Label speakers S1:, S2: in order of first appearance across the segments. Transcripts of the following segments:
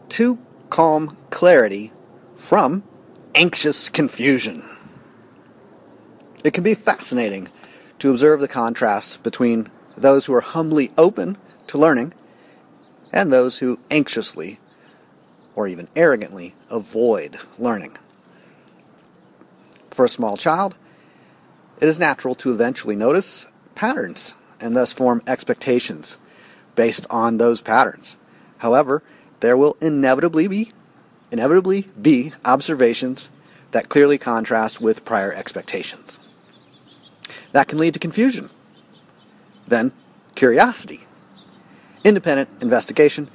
S1: to calm clarity from anxious confusion. It can be fascinating to observe the contrast between those who are humbly open to learning and those who anxiously or even arrogantly avoid learning. For a small child, it is natural to eventually notice patterns and thus form expectations based on those patterns. However, there will inevitably be observations that clearly contrast with prior expectations. That can lead to confusion, then curiosity, independent investigation,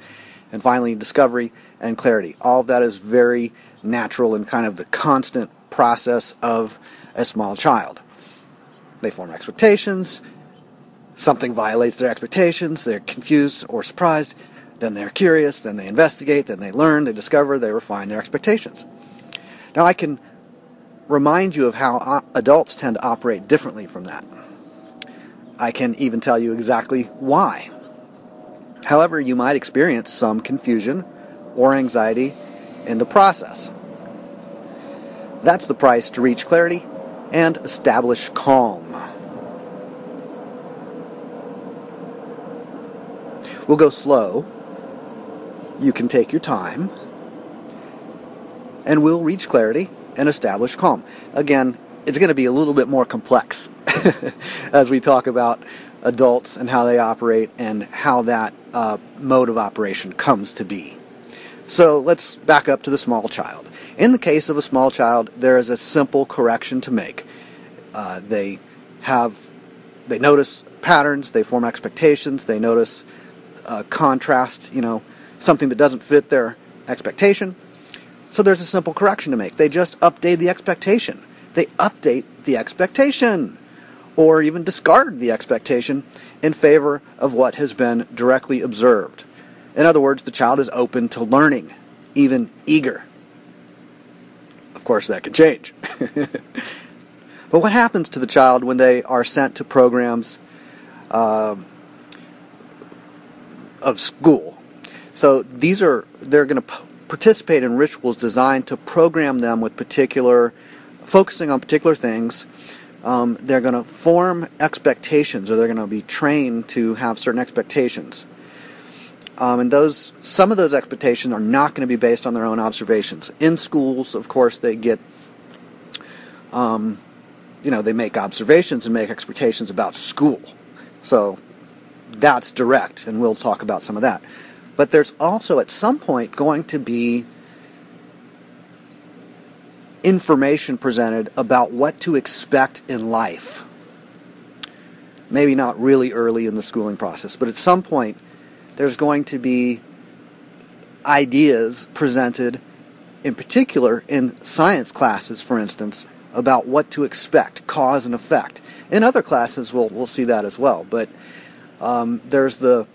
S1: and finally discovery and clarity. All of that is very natural and kind of the constant process of a small child. They form expectations, something violates their expectations, they're confused or surprised, then they're curious, then they investigate, then they learn, they discover, they refine their expectations. Now I can remind you of how adults tend to operate differently from that. I can even tell you exactly why. However, you might experience some confusion or anxiety in the process. That's the price to reach clarity and establish calm. We'll go slow. You can take your time. And we'll reach clarity and establish calm. Again, it's going to be a little bit more complex as we talk about adults and how they operate and how that mode of operation comes to be. So let's back up to the small child. In the case of a small child, there is a simple correction to make. They notice patterns, they form expectations, they notice contrast, something that doesn't fit their expectation. So there's a simple correction to make. They just update the expectation. They update the expectation, or even discard the expectation in favor of what has been directly observed. In other words, the child is open to learning, even eager. Of course, that can change. But what happens to the child when they are sent to programs of school? So they're going to participate in rituals designed to program them with focusing on particular things. They're going to form expectations, or they're going to be trained to have certain expectations. And some of those expectations are not going to be based on their own observations. In schools, of course, they get, they make observations and make expectations about school. So that's direct, and we'll talk about some of that. But there's also, at some point, going to be information presented about what to expect in life. Maybe not really early in the schooling process, but at some point, there's going to be ideas presented, in particular in science classes, for instance, about what to expect, cause and effect. In other classes, we'll see that as well. But there's the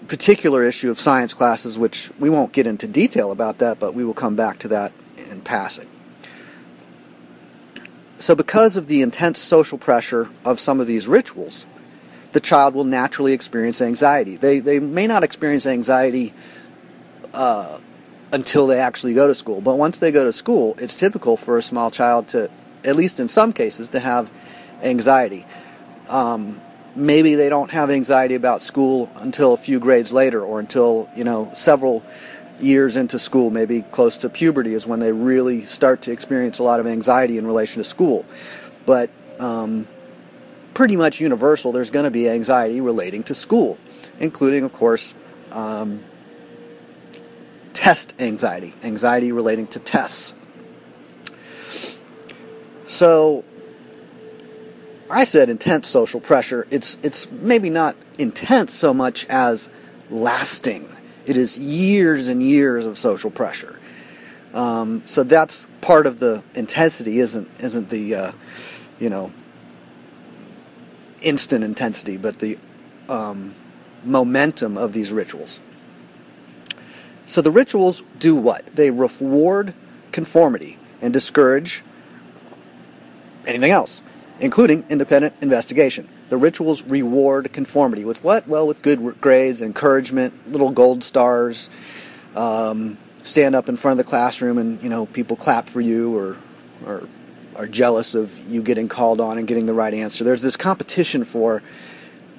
S1: particular issue of science classes, which we won't get into detail about that, but we will come back to that in passing. So because of the intense social pressure of some of these rituals, the child will naturally experience anxiety. They may not experience anxiety until they actually go to school, but once they go to school, it's typical for a small child to, at least in some cases, to have anxiety. Maybe they don't have anxiety about school until a few grades later, or until, several years into school, maybe close to puberty is when they really start to experience a lot of anxiety in relation to school. But pretty much universal, there's going to be anxiety relating to school, including, of course, test anxiety relating to tests. So I said intense social pressure. It's maybe not intense so much as lasting. It is years and years of social pressure. So that's part of the intensity. Isn't the instant intensity, but the momentum of these rituals. So the rituals do what? They reward conformity and discourage anything else, including independent investigation. The rituals reward conformity with what? Well, with good grades, encouragement, little gold stars, stand up in front of the classroom and, people clap for you or are jealous of you getting called on and getting the right answer. There's this competition for,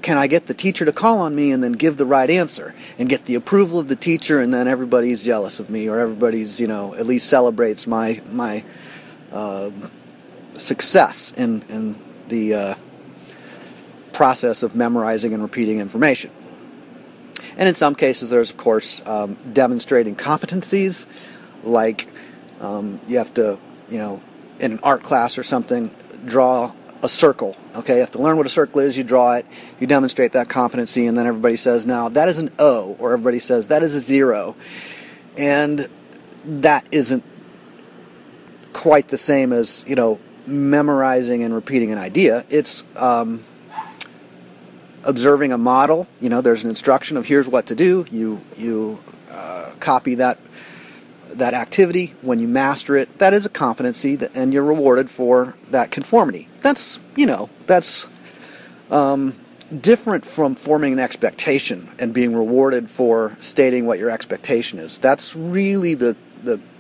S1: can I get the teacher to call on me and then give the right answer and get the approval of the teacher, and then everybody's jealous of me, or everybody's, at least celebrates my success in the process of memorizing and repeating information. And in some cases, there's, of course, demonstrating competencies, like you have to, in an art class or something, draw a circle. Okay, you have to learn what a circle is, you draw it, you demonstrate that competency, and then everybody says, now, that is an O, or everybody says, that is a 0. And that isn't quite the same as, memorizing and repeating an idea. It's observing a model. There's an instruction of here's what to do. You copy that activity. When you master it, that is a competency, and you're rewarded for that conformity. That's different from forming an expectation and being rewarded for stating what your expectation is. That's really the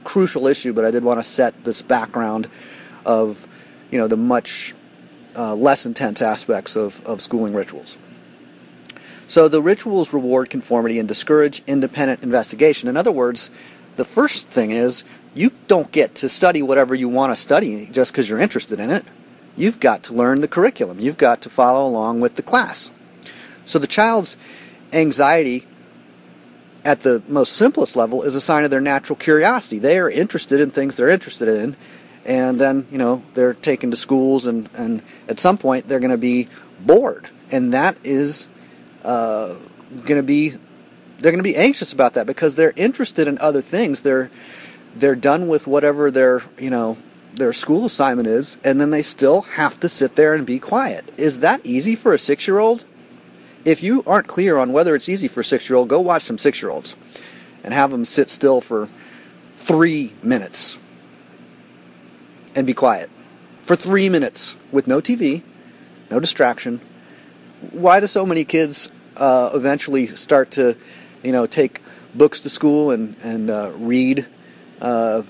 S1: crucial issue, but I did want to set this background of, the much less intense aspects of schooling rituals. So the rituals reward conformity and discourage independent investigation. In other words, the first thing is, you don't get to study whatever you want to study just because you're interested in it. You've got to learn the curriculum. You've got to follow along with the class. So the child's anxiety at the most simplest level is a sign of their natural curiosity. They are interested in things they're interested in, and then, they're taken to schools, and at some point they're going to be bored. And that is they're going to be anxious about that because they're interested in other things. They're done with whatever their school assignment is, and then they still have to sit there and be quiet. Is that easy for a 6-year-old? If you aren't clear on whether it's easy for a 6-year-old, go watch some 6-year-olds and have them sit still for 3 minutes and be quiet. For 3 minutes with no TV, no distraction. Why do so many kids eventually start to, take books to school and read? By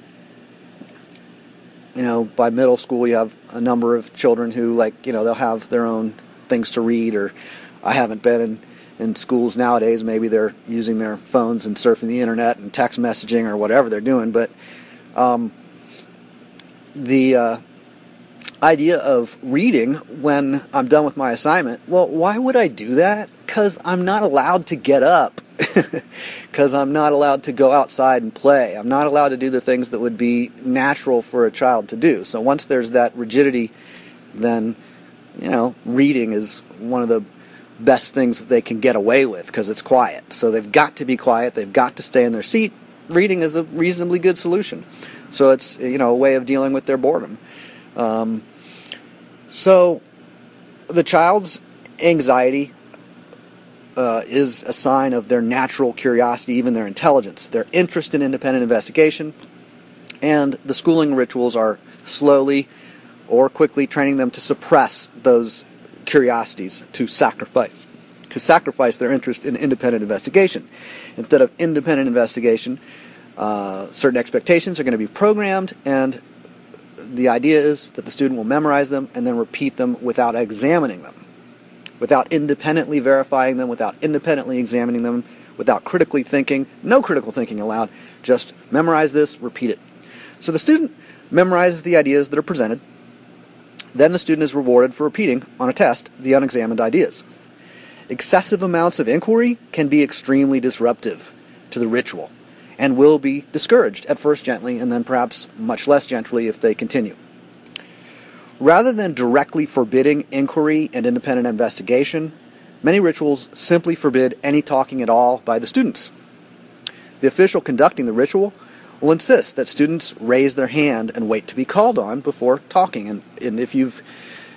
S1: middle school, you have a number of children who, they'll have their own things to read, or I haven't been in schools nowadays. Maybe they're using their phones and surfing the internet and text messaging or whatever they're doing. But the idea of reading when I'm done with my assignment, well, why would I do that? Because I'm not allowed to get up. Because I'm not allowed to go outside and play. I'm not allowed to do the things that would be natural for a child to do. So once there's that rigidity, then, reading is one of the best things that they can get away with because it's quiet. So they've got to be quiet. They've got to stay in their seat. Reading is a reasonably good solution. So it's, a way of dealing with their boredom. So the child's anxiety is a sign of their natural curiosity, even their intelligence, their interest in independent investigation, and the schooling rituals are slowly or quickly training them to suppress those curiosities, to sacrifice their interest in independent investigation. Instead of independent investigation, certain expectations are going to be programmed, and the idea is that the student will memorize them and then repeat them without examining them, without independently verifying them, without independently examining them, without critically thinking. No critical thinking allowed. Just memorize this, repeat it. So the student memorizes the ideas that are presented. Then the student is rewarded for repeating, on a test, the unexamined ideas. Excessive amounts of inquiry can be extremely disruptive to the ritual and will be discouraged, at first gently, and then perhaps much less gently if they continue. Rather than directly forbidding inquiry and independent investigation, many rituals simply forbid any talking at all by the students. The official conducting the ritual will insist that students raise their hand and wait to be called on before talking. And if you've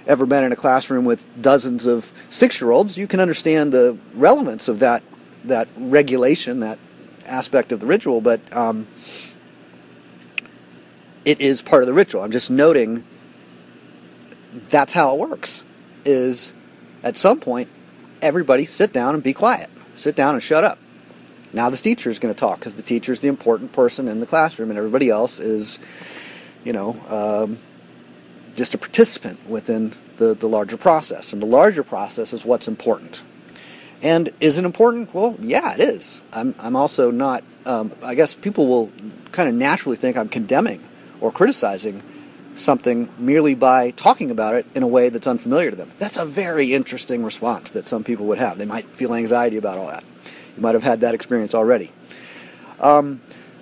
S1: ever been in a classroom with dozens of 6-year-olds, you can understand the relevance of that regulation, that aspect of the ritual, but it is part of the ritual. I'm just noting that's how it works, is at some point, everybody sit down and be quiet. Sit down and shut up. Now the teacher is going to talk because the teacher is the important person in the classroom, and everybody else is, just a participant within the larger process. And the larger process is what's important. And is it important? Well, yeah, it is. I'm also not, I guess people will kind of naturally think I'm condemning or criticizing something merely by talking about it in a way that's unfamiliar to them. That's a very interesting response that some people would have. They might feel anxiety about all that. You might have had that experience already.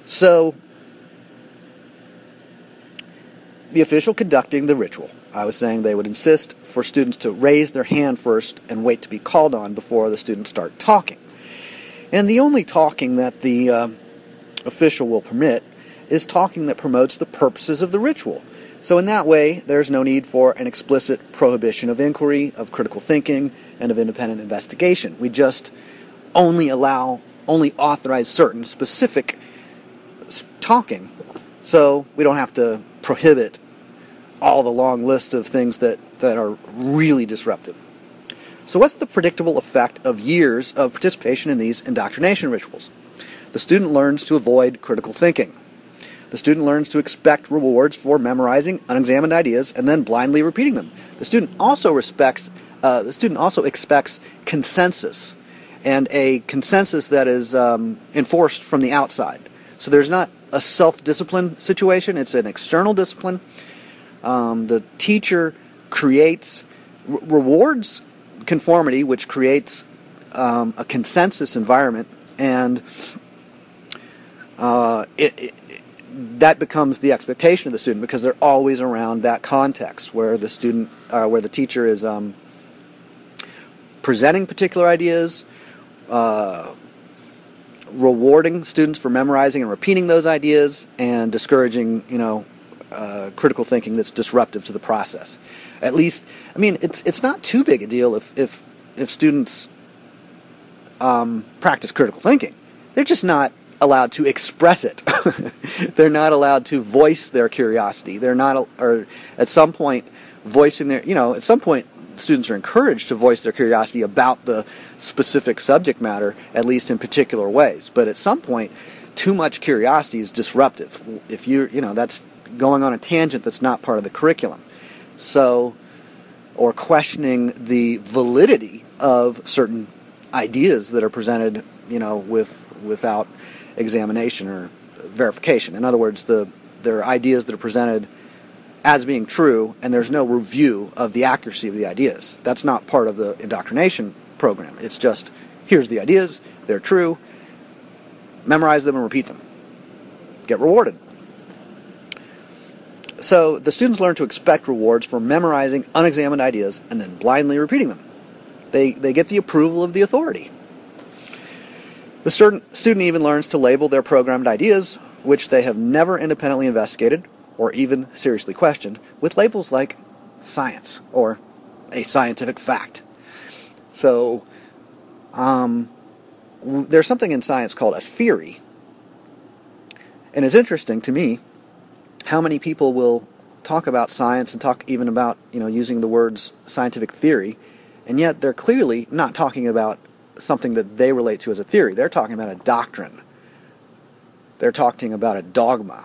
S1: So, the official conducting the ritual, I was saying they would insist for students to raise their hand first and wait to be called on before the students start talking. And the only talking that the official will permit is talking that promotes the purposes of the ritual. So in that way, there's no need for an explicit prohibition of inquiry, of critical thinking, and of independent investigation. We just only authorize certain specific talking, so we don't have to prohibit all the long list of things that are really disruptive. So what's the predictable effect of years of participation in these indoctrination rituals? The student learns to avoid critical thinking. The student learns to expect rewards for memorizing unexamined ideas and then blindly repeating them. The student also expects consensus, and a consensus that is enforced from the outside. So there's not a self-discipline situation, it's an external discipline. The teacher rewards conformity, which creates a consensus environment, and that becomes the expectation of the student because they're always around that context where the teacher is presenting particular ideas, rewarding students for memorizing and repeating those ideas, and discouraging, critical thinking that's disruptive to the process. At least, it's not too big a deal if students practice critical thinking. They're just not allowed to express it. They're not allowed to voice their curiosity. They're not, or at some point, at some point, students are encouraged to voice their curiosity about the specific subject matter, at least in particular ways. But at some point, too much curiosity is disruptive. If that's going on a tangent that's not part of the curriculum. So, or questioning the validity of certain ideas that are presented, without examination or verification. In other words, there are ideas that are presented as being true, and there's no review of the accuracy of the ideas. That's not part of the indoctrination program. It's just, here's the ideas, they're true, memorize them and repeat them. Get rewarded. So the students learn to expect rewards for memorizing unexamined ideas and then blindly repeating them. They get the approval of the authority. The student even learns to label their programmed ideas, which they have never independently investigated or even seriously questioned, with labels like science or a scientific fact. So there's something in science called a theory. And it's interesting to me how many people will talk about science and talk even about, using the words scientific theory, and yet they're clearly not talking about something that they relate to as a theory. They're talking about a doctrine. They're talking about a dogma.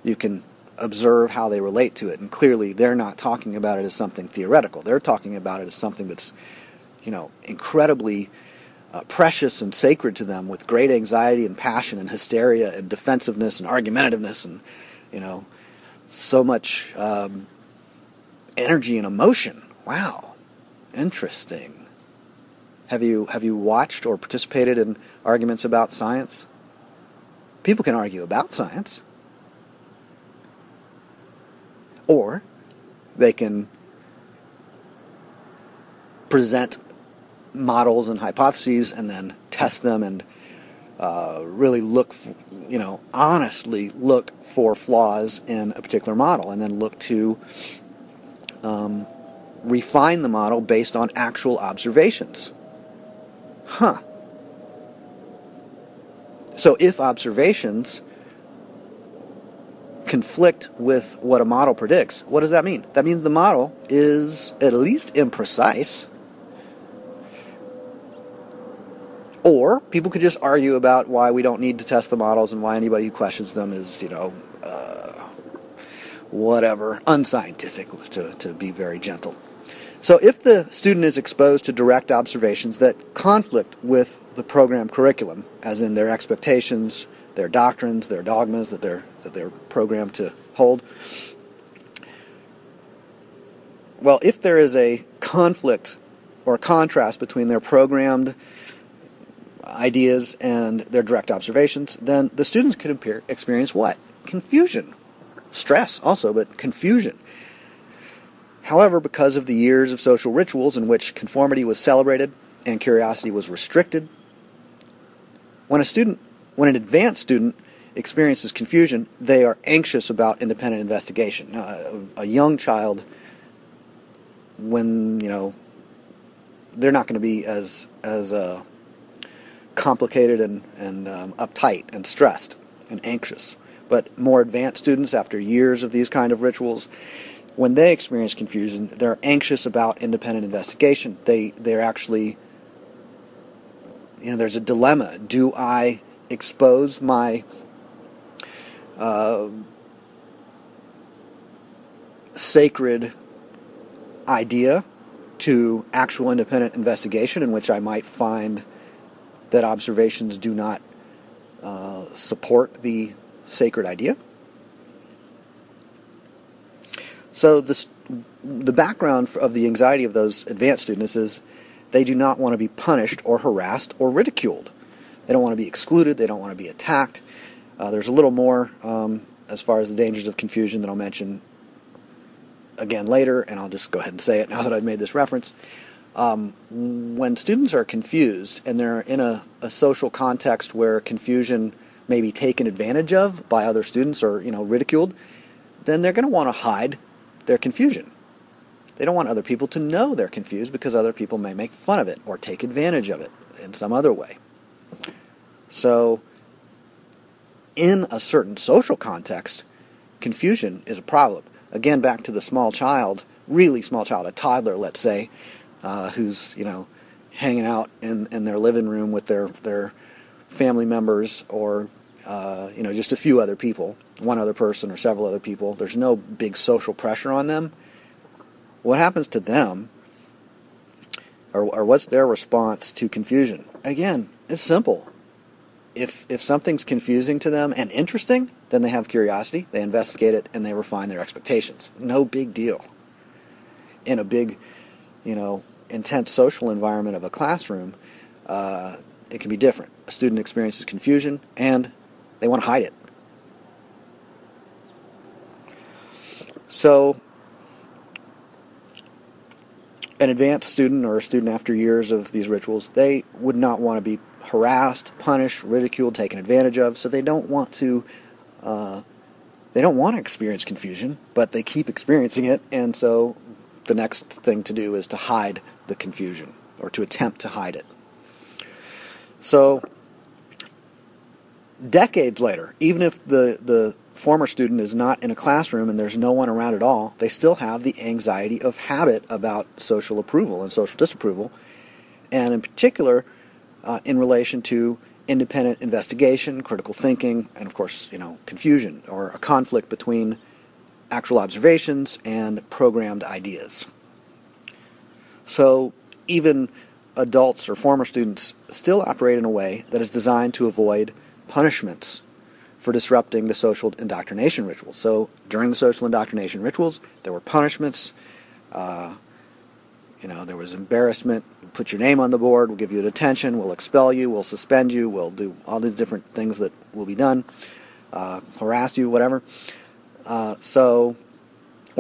S1: You can observe how they relate to it, and clearly they're not talking about it as something theoretical. They're talking about it as something that's, incredibly precious and sacred to them, with great anxiety and passion and hysteria and defensiveness and argumentativeness and, so much energy and emotion. Wow, interesting. Have you watched or participated in arguments about science? People can argue about science. Or they can present models and hypotheses and then test them and really honestly look for flaws in a particular model, and then look to refine the model based on actual observations. So if observations conflict with what a model predicts, what does that mean? That means the model is at least imprecise, Or people could just argue about why we don't need to test the models and why anybody who questions them is, whatever, unscientific, to be very gentle. So if the student is exposed to direct observations that conflict with the program curriculum, as in their expectations, their doctrines, their dogmas that they're programmed to hold, well, if there is a conflict or contrast between their programmed ideas and their direct observations, then the students could experience what? Confusion. Stress also, but confusion. However, because of the years of social rituals in which conformity was celebrated and curiosity was restricted, when an advanced student experiences confusion, they are anxious about independent investigation. A young child, when, they're not going to be as complicated and uptight and stressed and anxious. But more advanced students, after years of these kind of rituals, when they experience confusion, they're anxious about independent investigation. They're actually, there's a dilemma. Do I expose my sacred idea to actual independent investigation, in which I might find that observations do not support the sacred idea? So the background of the anxiety of those advanced students is they do not want to be punished or harassed or ridiculed. They don't want to be excluded. They don't want to be attacked. There's a little more as far as the dangers of confusion that I'll mention again later, and I'll just go ahead and say it now that I've made this reference. When students are confused and they're in a social context where confusion may be taken advantage of by other students or ridiculed, then they're going to want to hide their confusion. They don't want other people to know they're confused because other people may make fun of it or take advantage of it in some other way. So, in a certain social context, confusion is a problem. Again, back to the small child, really small child, a toddler, let's say, who's hanging out in their living room with their family members or just a few other people, one other person or several other people. There's no big social pressure on them. What happens to them, or what's their response to confusion? Again, it's simple. If something's confusing to them and interesting, then they have curiosity, they investigate it, and they refine their expectations. No big deal. In a big, intense social environment of a classroom, it can be different. A student experiences confusion, and they want to hide it. So, an advanced student or a student after years of these rituals, they would not want to be harassed, punished, ridiculed, taken advantage of, so they don't want to experience confusion, but they keep experiencing it, and so the next thing to do is to hide the confusion, or to attempt to hide it. So, decades later, even if the former student is not in a classroom and there's no one around at all, they still have the anxiety of habit about social approval and social disapproval, and in particular, in relation to independent investigation, critical thinking, and of course, confusion, or a conflict between actual observations and programmed ideas. So, even adults or former students still operate in a way that is designed to avoid punishments for disrupting the social indoctrination rituals. So during the social indoctrination rituals, there were punishments. There was embarrassment. Put your name on the board. We'll give you a detention. We'll expel you. We'll suspend you. We'll do all these different things that will be done. Harass you, whatever. Or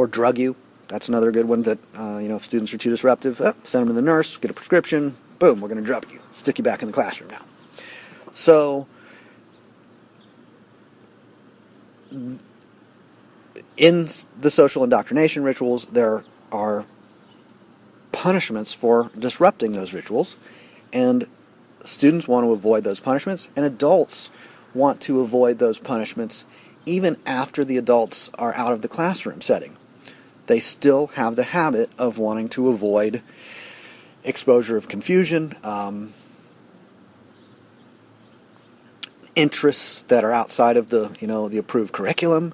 S1: drug you. That's another good one that, if students are too disruptive, send them to the nurse, get a prescription, boom, we're going to drug you. Stick you back in the classroom now. So, in the social indoctrination rituals, there are punishments for disrupting those rituals, and students want to avoid those punishments, and adults want to avoid those punishments even after the adults are out of the classroom setting. They still have the habit of wanting to avoid exposure of confusion, interests that are outside of the approved curriculum.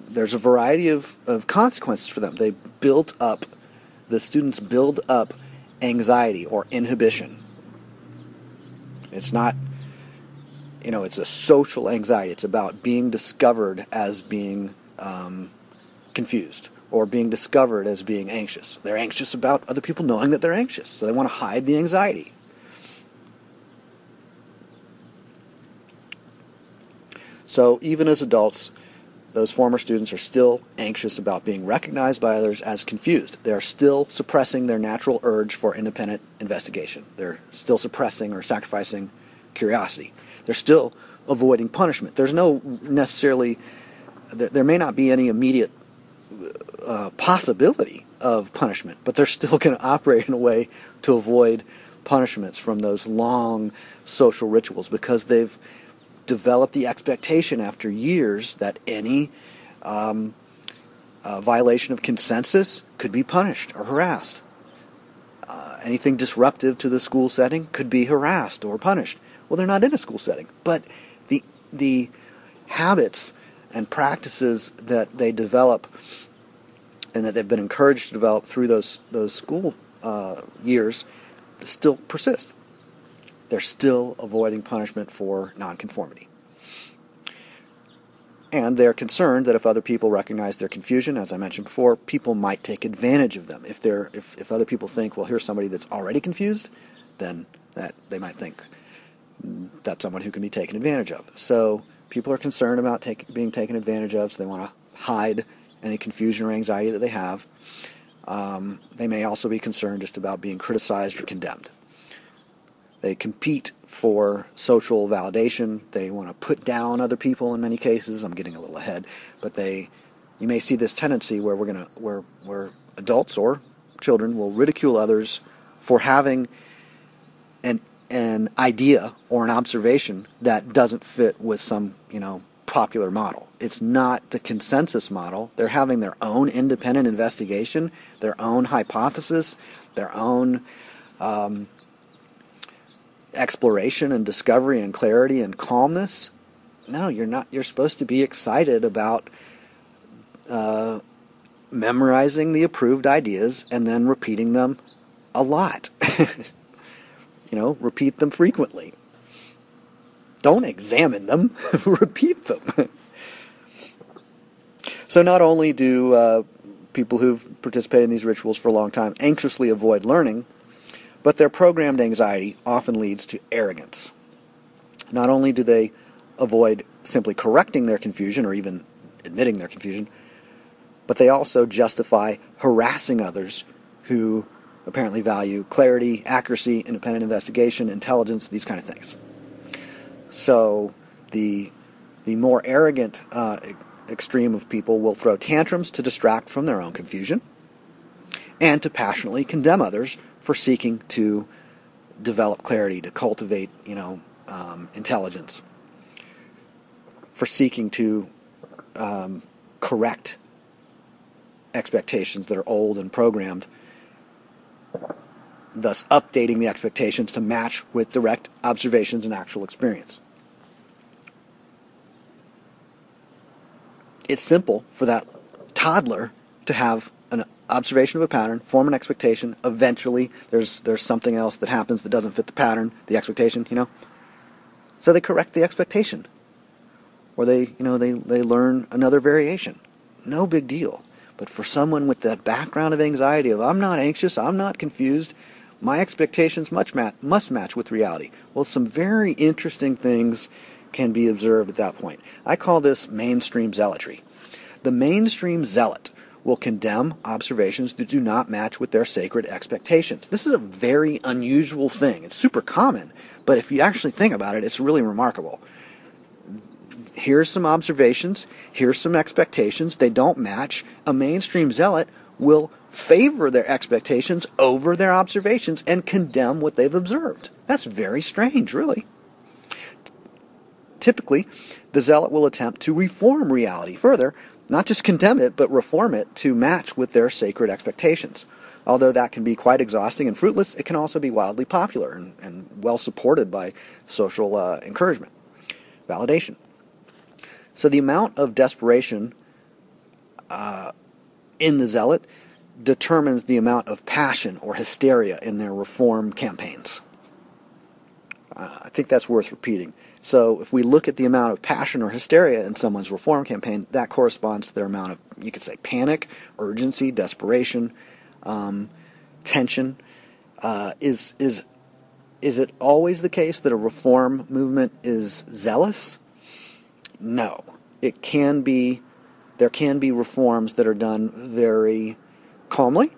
S1: There's a variety of consequences for them. The students build up anxiety or inhibition. It's not, it's a social anxiety. It's about being discovered as being confused or being discovered as being anxious. They're anxious about other people knowing that they're anxious, so they want to hide the anxiety. So even as adults, those former students are still anxious about being recognized by others as confused. They're still suppressing their natural urge for independent investigation. They're still suppressing or sacrificing curiosity. They're still avoiding punishment. There's no necessarily, there may not be any immediate possibility of punishment, but they're still going to operate in a way to avoid punishments from those long social rituals because they've develop the expectation after years that any violation of consensus could be punished or harassed. Anything disruptive to the school setting could be harassed or punished. Well, they're not in a school setting, but the habits and practices that they develop and that they've been encouraged to develop through those school years still persist. They're still avoiding punishment for nonconformity. And they're concerned that if other people recognize their confusion, as I mentioned before, people might take advantage of them. If other people think, well, here's somebody that's already confused, then that they might think that's someone who can be taken advantage of. So people are concerned about being taken advantage of, so they want to hide any confusion or anxiety that they have. They may also be concerned just about being criticized or condemned. They compete for social validation. They want to put down other people in many cases. I'm getting a little ahead, but you may see this tendency where where adults or children will ridicule others for having an idea or an observation that doesn't fit with some popular model. It's not the consensus model. They're having their own independent investigation, their own hypothesis, their own exploration and discovery and clarity and calmness. No, you're not. You're supposed to be excited about memorizing the approved ideas and then repeating them a lot. Repeat them frequently. Don't examine them, repeat them. So not only do people who've participated in these rituals for a long time anxiously avoid learning, but their programmed anxiety often leads to arrogance. Not only do they avoid simply correcting their confusion or even admitting their confusion, but they also justify harassing others who apparently value clarity, accuracy, independent investigation, intelligence, these kind of things. So the more arrogant extreme of people will throw tantrums to distract from their own confusion and to passionately condemn others for seeking to develop clarity, to cultivate, intelligence, for seeking to correct expectations that are old and programmed, thus updating the expectations to match with direct observations and actual experience. It's simple for that toddler to have an observation of a pattern, form an expectation. Eventually, there's something else that happens that doesn't fit the pattern, the expectation, So they correct the expectation, or they learn another variation. No big deal. But for someone with that background of anxiety of I'm not anxious, I'm not confused, my expectations must match with reality. Well, some very interesting things can be observed at that point. I call this mainstream zealotry. The mainstream zealot will condemn observations that do not match with their sacred expectations. This is a very unusual thing. It's super common, but if you actually think about it, it's really remarkable. Here's some observations, here's some expectations, they don't match. A mainstream zealot will favor their expectations over their observations and condemn what they've observed. That's very strange, really. Typically, the zealot will attempt to reform reality further, not just condemn it, but reform it to match with their sacred expectations. Although that can be quite exhausting and fruitless, it can also be wildly popular and well supported by social encouragement, validation. So the amount of desperation in the zealot determines the amount of passion or hysteria in their reform campaigns. I think that's worth repeating. So if we look at the amount of passion or hysteria in someone's reform campaign, that corresponds to their amount of, you could say, panic, urgency, desperation, tension. Is it always the case that a reform movement is zealous? No. It can be. There can be reforms that are done very calmly.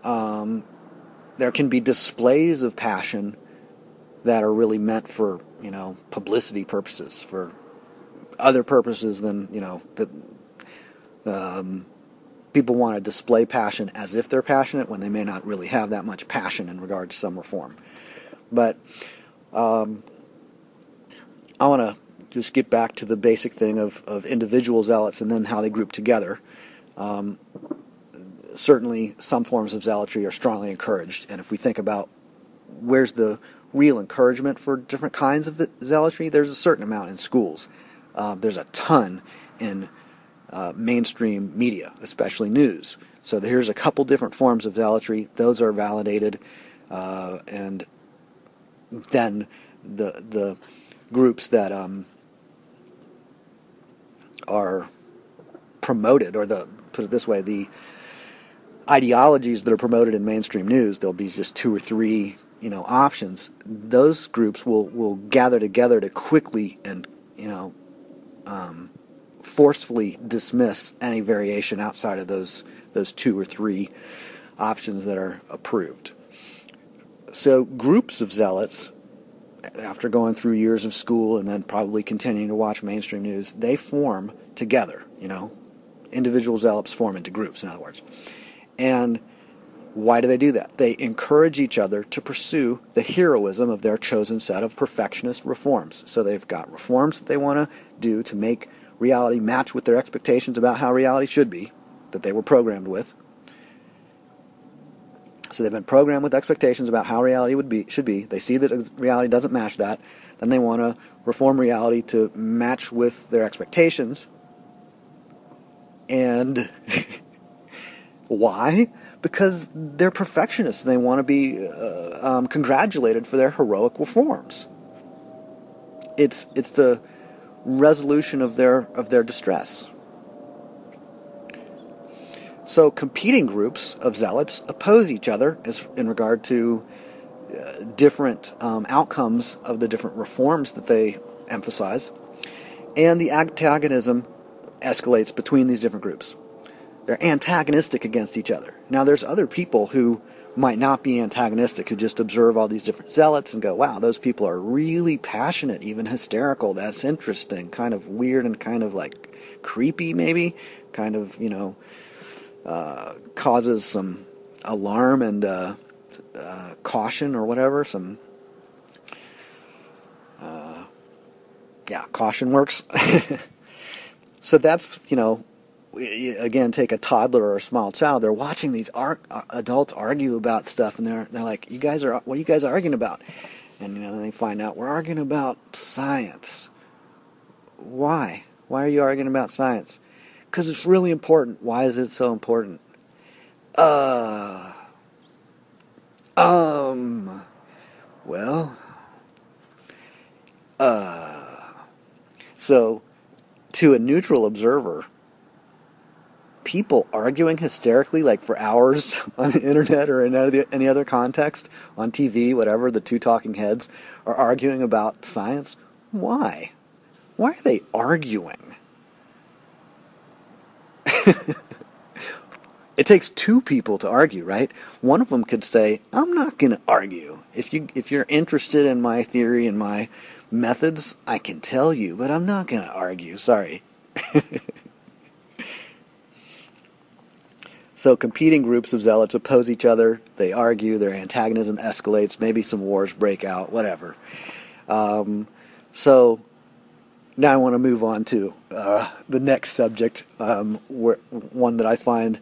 S1: There can be displays of passion that are really meant for, publicity purposes, for other purposes than, that people want to display passion as if they're passionate when they may not really have that much passion in regard to some reform. But I want to just get back to the basic thing of individual zealots and then how they group together. Certainly some forms of zealotry are strongly encouraged, and if we think about where's the real encouragement for different kinds of zealotry, there's a certain amount in schools. There's a ton in mainstream media, especially news. So here's a couple different forms of zealotry. Those are validated, and then the groups that are promoted, or put it this way, the ideologies that are promoted in mainstream news, there'll be just two or three options. Those groups will gather together to quickly and forcefully dismiss any variation outside of those two or three options that are approved. So groups of zealots, after going through years of school and then probably continuing to watch mainstream news, they form together. Individual zealots form into groups, in other words. And why do they do that? They encourage each other to pursue the heroism of their chosen set of perfectionist reforms. So they've got reforms that they want to do to make reality match with their expectations about how reality should be, that they were programmed with. So they've been programmed with expectations about how reality should be. They see that reality doesn't match that. Then they want to reform reality to match with their expectations. And why? Because they're perfectionists and they want to be congratulated for their heroic reforms. It's the resolution of their distress. So competing groups of zealots oppose each other in regard to different outcomes of the different reforms that they emphasize, and the antagonism escalates between these different groups. They're antagonistic against each other. Now, there's other people who might not be antagonistic, who just observe all these different zealots and go, wow, those people are really passionate, even hysterical. That's interesting. Kind of weird and kind of like creepy, maybe. Kind of, causes some alarm and caution or whatever. Caution works. So that's, again, take a toddler or a small child. They're watching these adults argue about stuff, and they're like, what are you guys arguing about? And then they find out we're arguing about science. Why? Why are you arguing about science? Because it's really important. Why is it so important? So, to a neutral observer, people arguing hysterically, like for hours on the internet or in any other context, on TV, whatever, the two talking heads are arguing about science. Why? Why are they arguing? It takes two people to argue, right? One of them could say, I'm not going to argue. If you're interested in my theory and my methods, I can tell you, but I'm not going to argue. Sorry. So competing groups of zealots oppose each other. They argue. Their antagonism escalates. Maybe some wars break out. Whatever. So now I want to move on to the next subject, one that I find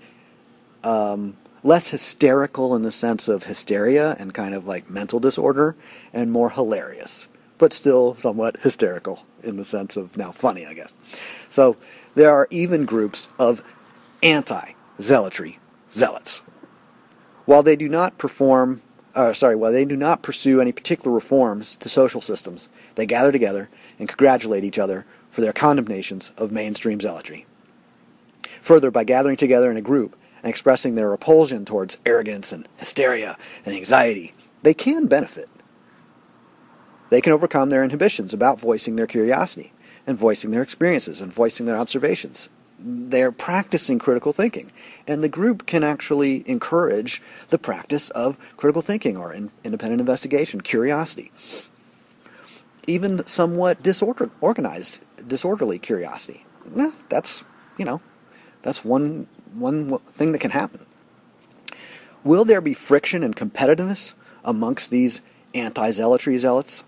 S1: less hysterical in the sense of hysteria and kind of like mental disorder, and more hilarious, but still somewhat hysterical in the sense of now funny, I guess. So there are even groups of anti-zealotry zealots. While they do not pursue any particular reforms to social systems, they gather together and congratulate each other for their condemnations of mainstream zealotry. Further, by gathering together in a group and expressing their repulsion towards arrogance and hysteria and anxiety, they can benefit. They can overcome their inhibitions about voicing their curiosity and voicing their experiences and voicing their observations. They're practicing critical thinking, and the group can actually encourage the practice of critical thinking or independent investigation, curiosity, even somewhat disorderly curiosity. That's one thing that can happen. Will there be friction and competitiveness amongst these anti-zealotry zealots?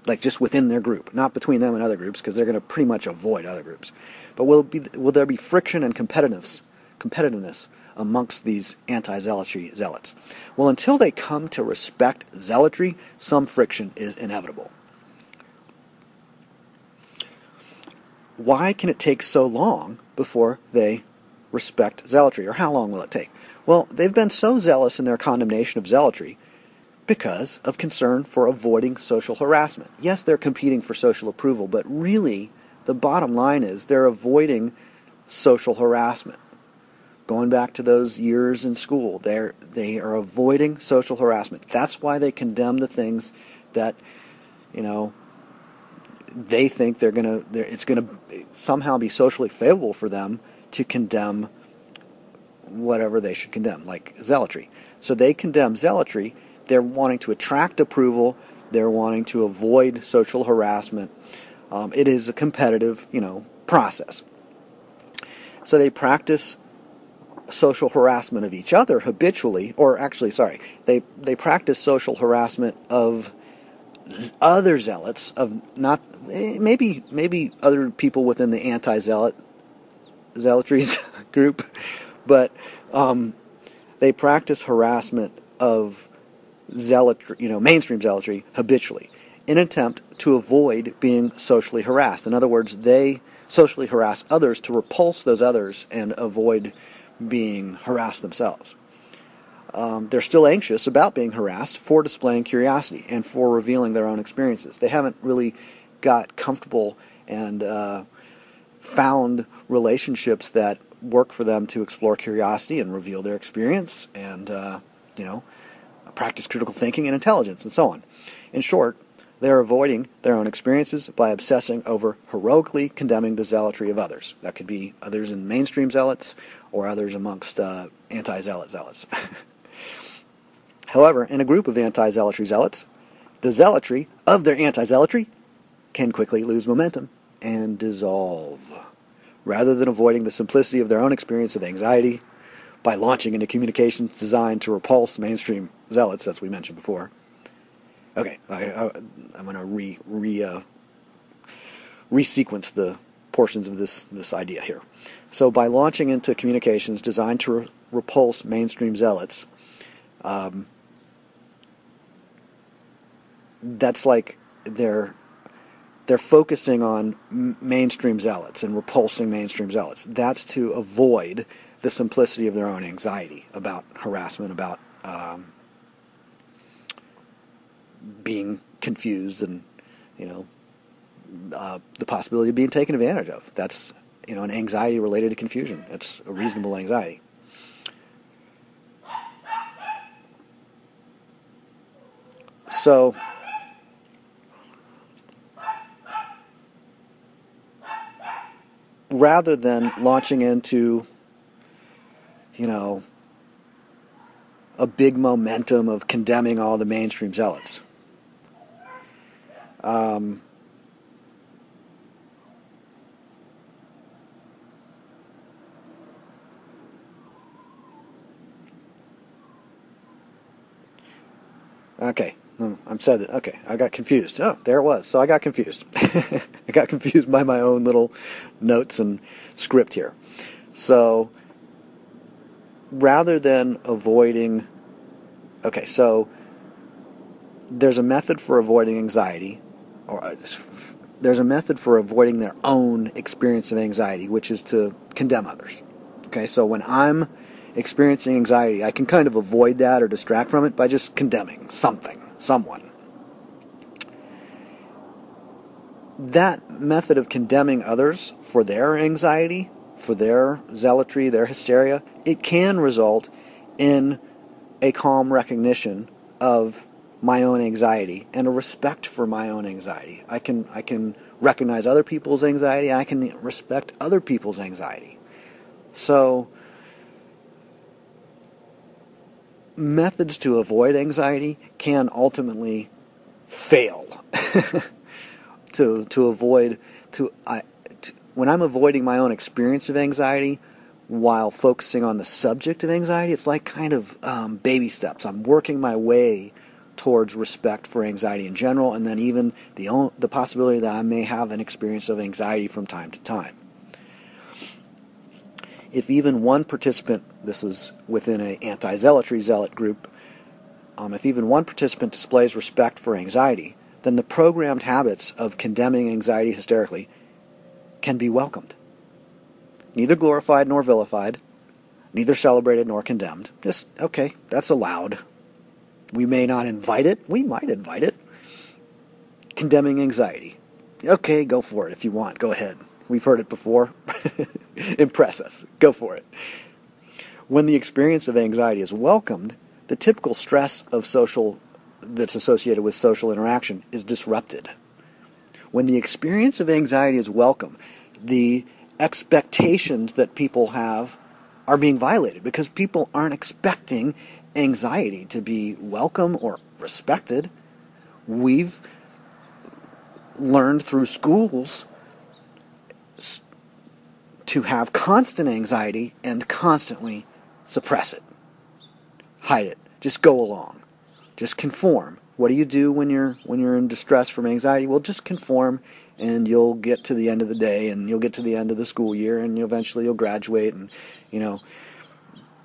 S1: Like just within their group, not between them and other groups, because they're going to pretty much avoid other groups. But will there be friction and competitiveness amongst these anti-zealotry zealots? Well, until they come to respect zealotry, some friction is inevitable. Why can it take so long before they respect zealotry, or how long will it take? Well, they've been so zealous in their condemnation of zealotry because of concern for avoiding social harassment. Yes, they're competing for social approval, but really, the bottom line is they're avoiding social harassment. Going back to those years in school, they are avoiding social harassment. That's why they condemn the things that, they think it's going to somehow be socially favorable for them to condemn whatever they should condemn, like zealotry. So they condemn zealotry. They're wanting to attract approval. They're wanting to avoid social harassment. It is a competitive, process. So they practice social harassment of each other habitually, they practice social harassment of other zealots, of not maybe other people within the anti-zealotry group, but they practice harassment of zealotry, mainstream zealotry habitually, in an attempt to avoid being socially harassed. In other words, they socially harass others to repulse those others and avoid being harassed themselves. They're still anxious about being harassed for displaying curiosity and for revealing their own experiences. They haven't really got comfortable and found relationships that work for them to explore curiosity and reveal their experience and, practice critical thinking and intelligence and so on. In short, they're avoiding their own experiences by obsessing over heroically condemning the zealotry of others. That could be others in mainstream zealots or others amongst anti-zealot zealots. However, in a group of anti-zealotry zealots, the zealotry of their anti-zealotry can quickly lose momentum and dissolve. Rather than avoiding the simplicity of their own experience of anxiety by launching into communications designed to repulse mainstream zealots, as we mentioned before. Okay, I'm going to resequence the portions of this idea here. So by launching into communications designed to repulse mainstream zealots, that's like they're focusing on mainstream zealots and repulsing mainstream zealots. That's to avoid the simplicity of their own anxiety about harassment, about being confused and, the possibility of being taken advantage of. That's, an anxiety related to confusion. It's a reasonable anxiety. So, rather than launching into, a big momentum of condemning all the mainstream zealots, okay, I'm said that. Okay, I got confused. Oh, there it was. So I got confused. I got confused by my own little notes and script here. So rather than avoiding... Okay, so there's a method for avoiding anxiety, or there's a method for avoiding their own experience of anxiety, which is to condemn others. Okay, so when I'm experiencing anxiety, I can kind of avoid that or distract from it by just condemning something, someone. That method of condemning others for their anxiety, for their zealotry, their hysteria, it can result in a calm recognition of my own anxiety and a respect for my own anxiety. I can recognize other people's anxiety, and I can respect other people's anxiety. So, methods to avoid anxiety can ultimately fail. When I'm avoiding my own experience of anxiety while focusing on the subject of anxiety, it's like kind of baby steps. I'm working my way towards respect for anxiety in general, and then even the possibility that I may have an experience of anxiety from time to time. If even one participant, this is within an anti-zealotry zealot group, if even one participant displays respect for anxiety, then the programmed habits of condemning anxiety hysterically can be welcomed. Neither glorified nor vilified, neither celebrated nor condemned. Just, okay, that's allowed. We may not invite it. We might invite it. Condemning anxiety. Okay, go for it if you want. Go ahead. We've heard it before. Impress us. Go for it. When the experience of anxiety is welcomed, the typical stress that's associated with social interaction is disrupted. When the experience of anxiety is welcome, the expectations that people have are being violated because people aren't expecting anxiety to be welcome or respected. We've learned through schools to have constant anxiety and constantly suppress it, hide it, just go along, just conform. What do you do when you're in distress from anxiety? Well, just conform, and you'll get to the end of the day, and you'll get to the end of the school year, and eventually you'll graduate, and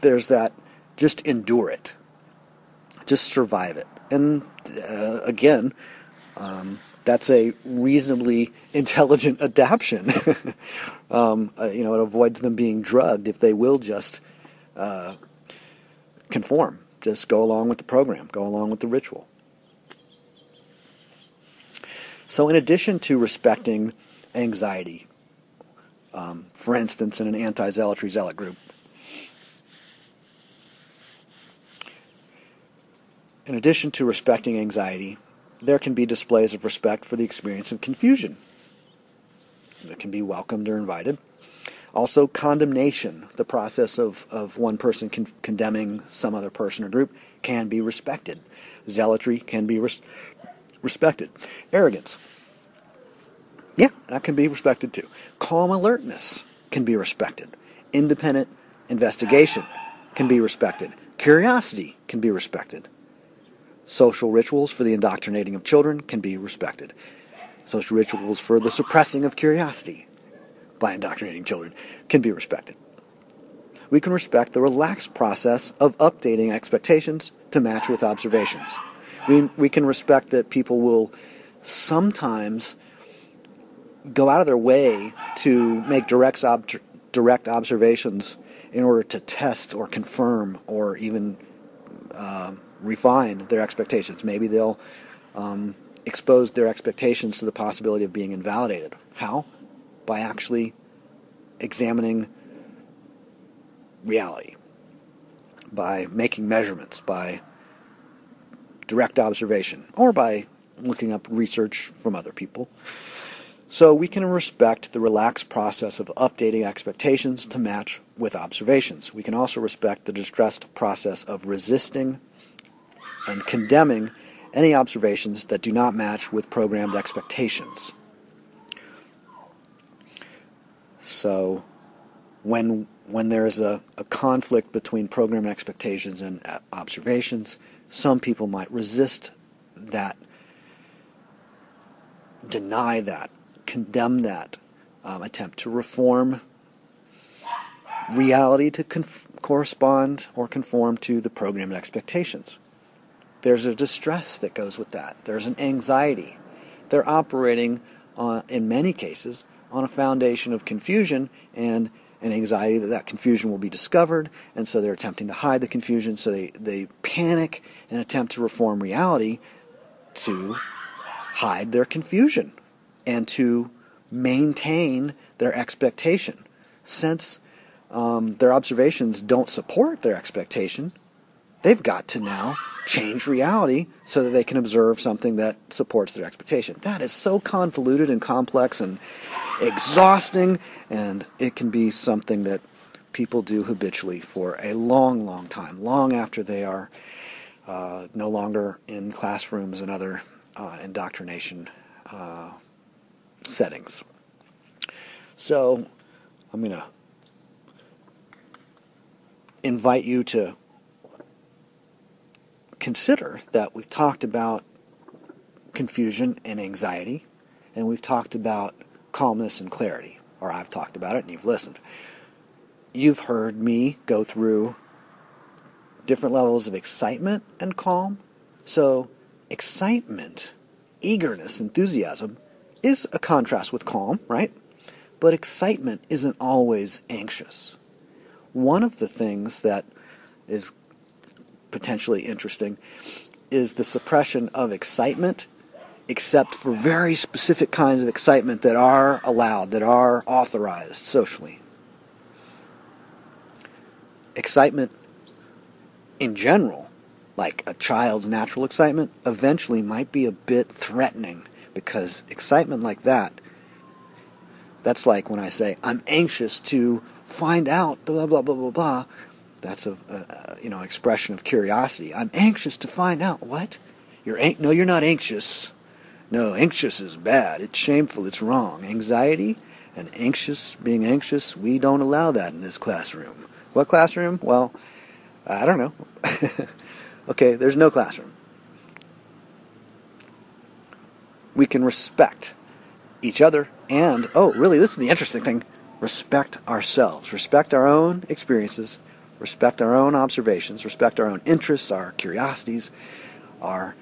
S1: there's that. Just endure it, just survive it, and again. That's a reasonably intelligent adaptation. It avoids them being drugged if they will just conform. Just go along with the program, go along with the ritual. So in addition to respecting anxiety, for instance, in an anti-zealotry zealot group, in addition to respecting anxiety, there can be displays of respect for the experience of confusion that can be welcomed or invited. Also, condemnation, the process of one person condemning some other person or group, can be respected. Zealotry can be respected. Arrogance, yeah, that can be respected too. Calm alertness can be respected. Independent investigation can be respected. Curiosity can be respected. Social rituals for the indoctrinating of children can be respected. Social rituals for the suppressing of curiosity by indoctrinating children can be respected. We can respect the relaxed process of updating expectations to match with observations. We can respect that people will sometimes go out of their way to make direct observations in order to test or confirm or even refine their expectations. Maybe they'll expose their expectations to the possibility of being invalidated. How? By actually examining reality, by making measurements, by direct observation, or by looking up research from other people. So we can respect the relaxed process of updating expectations to match with observations. We can also respect the distressed process of resisting and condemning any observations that do not match with programmed expectations. So when there is a conflict between programmed expectations and observations, some people might resist that, deny that, condemn that attempt to reform reality to correspond or conform to the programmed expectations. There's a distress that goes with that. There's an anxiety. They're operating, in many cases, on a foundation of confusion and an anxiety that confusion will be discovered, and so they're attempting to hide the confusion, so they panic and attempt to reform reality to hide their confusion and to maintain their expectation. Since their observations don't support their expectation, they've got to now change reality so that they can observe something that supports their expectation. That is so convoluted and complex and exhausting, and it can be something that people do habitually for a long, long time, long after they are no longer in classrooms and other indoctrination settings. So I'm going to invite you to consider that we've talked about confusion and anxiety, and we've talked about calmness and clarity, or I've talked about it and you've listened. You've heard me go through different levels of excitement and calm. So excitement, eagerness, enthusiasm is a contrast with calm, right? But excitement isn't always anxious. One of the things that is potentially interesting is the suppression of excitement, except for very specific kinds of excitement that are allowed, that are authorized socially. Excitement in general, like a child's natural excitement, eventually might be a bit threatening, because excitement like that's like when I say, I'm anxious to find out, blah, blah, blah, blah, blah. That's a expression of curiosity. I'm anxious to find out. What? No, you're not anxious. No, anxious is bad. It's shameful. It's wrong. Anxiety and being anxious, we don't allow that in this classroom. What classroom? Well, I don't know. Okay, there's no classroom. We can respect each other and, really, this is the interesting thing, respect ourselves, respect our own experiences, respect our own observations, respect our own interests, our curiosities, our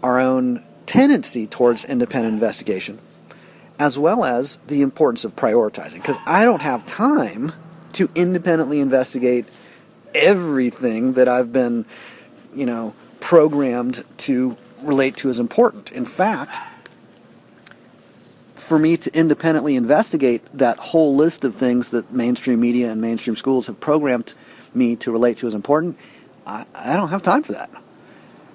S1: own tendency towards independent investigation, as well as the importance of prioritizing. Because I don't have time to independently investigate everything that I've been, programmed to relate to as important. In fact, for me to independently investigate that whole list of things that mainstream media and mainstream schools have programmed me to relate to as important, I don't have time for that.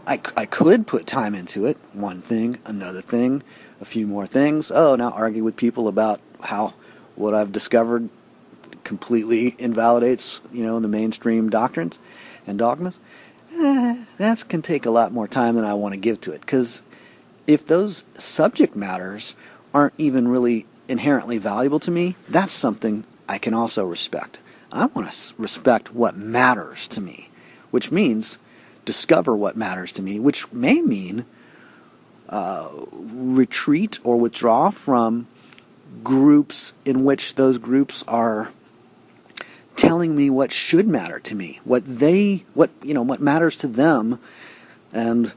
S1: I could put time into it, one thing, another thing, a few more things. Now argue with people about how what I've discovered completely invalidates, the mainstream doctrines and dogmas. That can take a lot more time than I want to give to it, because if those subject matters aren't even really inherently valuable to me, that's something I can also respect. I want to respect what matters to me, which means discover what matters to me, which may mean retreat or withdraw from groups in which those groups are telling me what should matter to me, what matters to them, and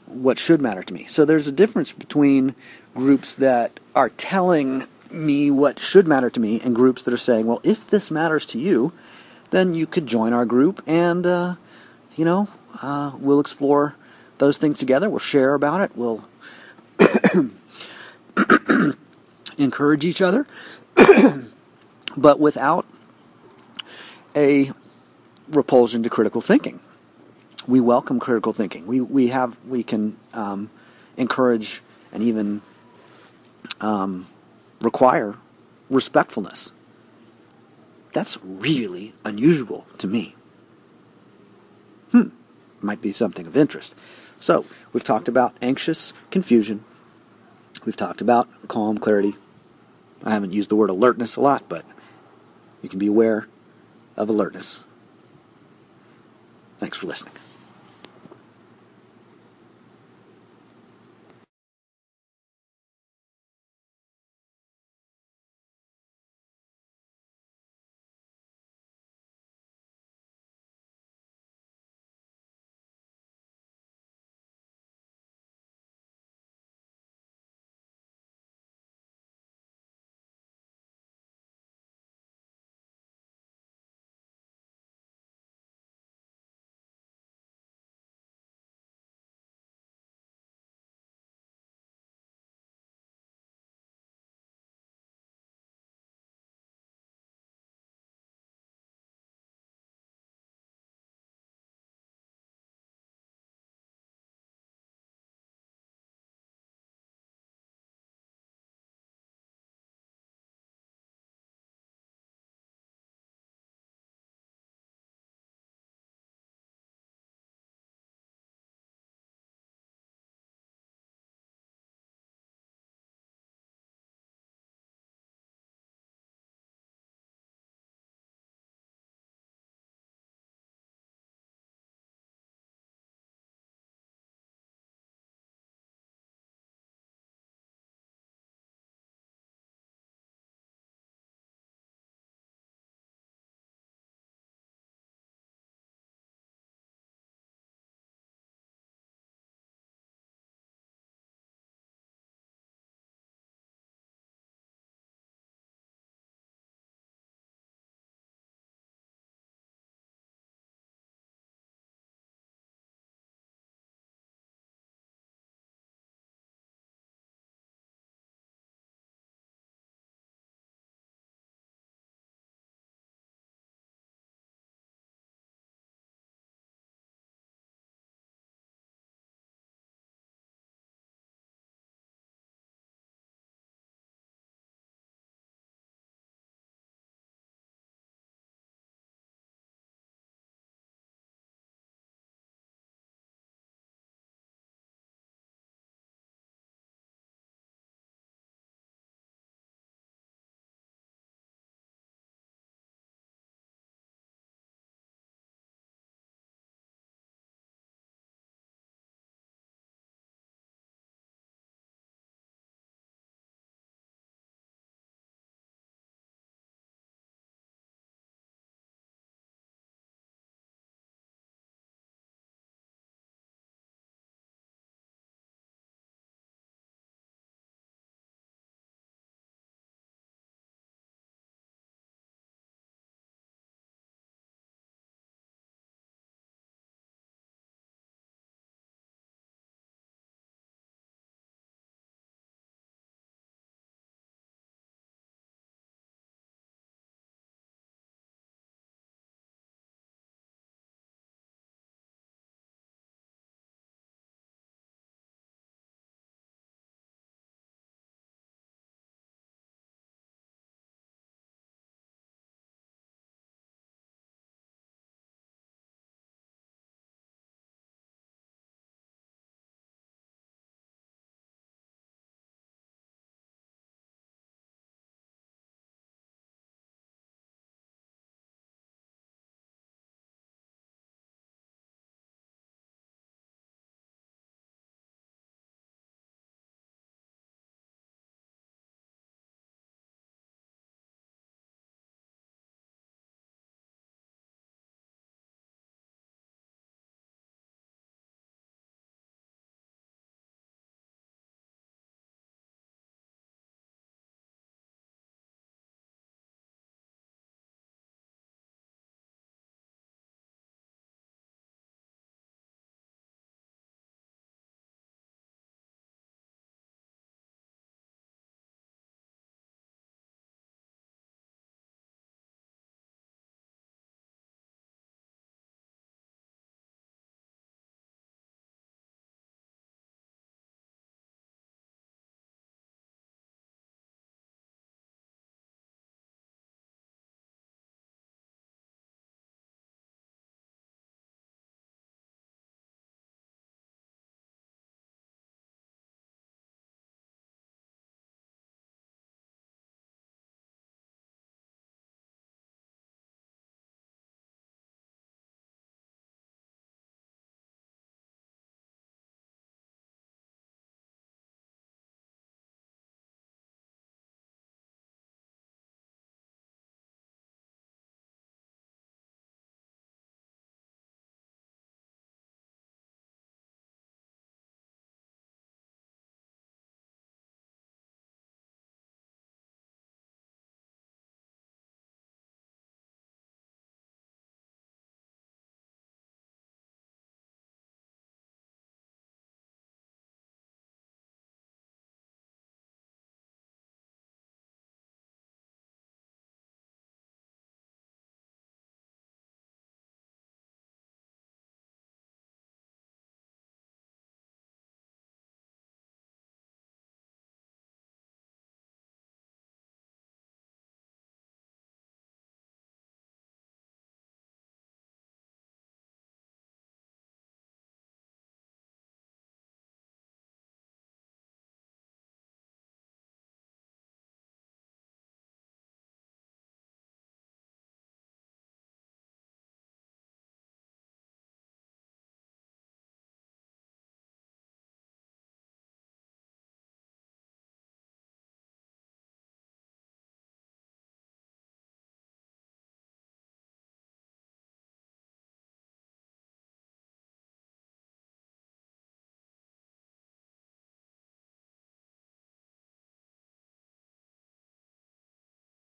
S1: what should matter to me. So there's a difference between groups that are telling me what should matter to me and groups that are saying, well, if this matters to you, then you could join our group and, we'll explore those things together. We'll share about it. We'll encourage each other, but without a repulsion to critical thinking. We welcome critical thinking. We can encourage and even require respectfulness. That's really unusual to me. Might be something of interest. So, we've talked about anxious confusion. We've talked about calm clarity. I haven't used the word alertness a lot, but you can be aware of alertness. Thanks for listening.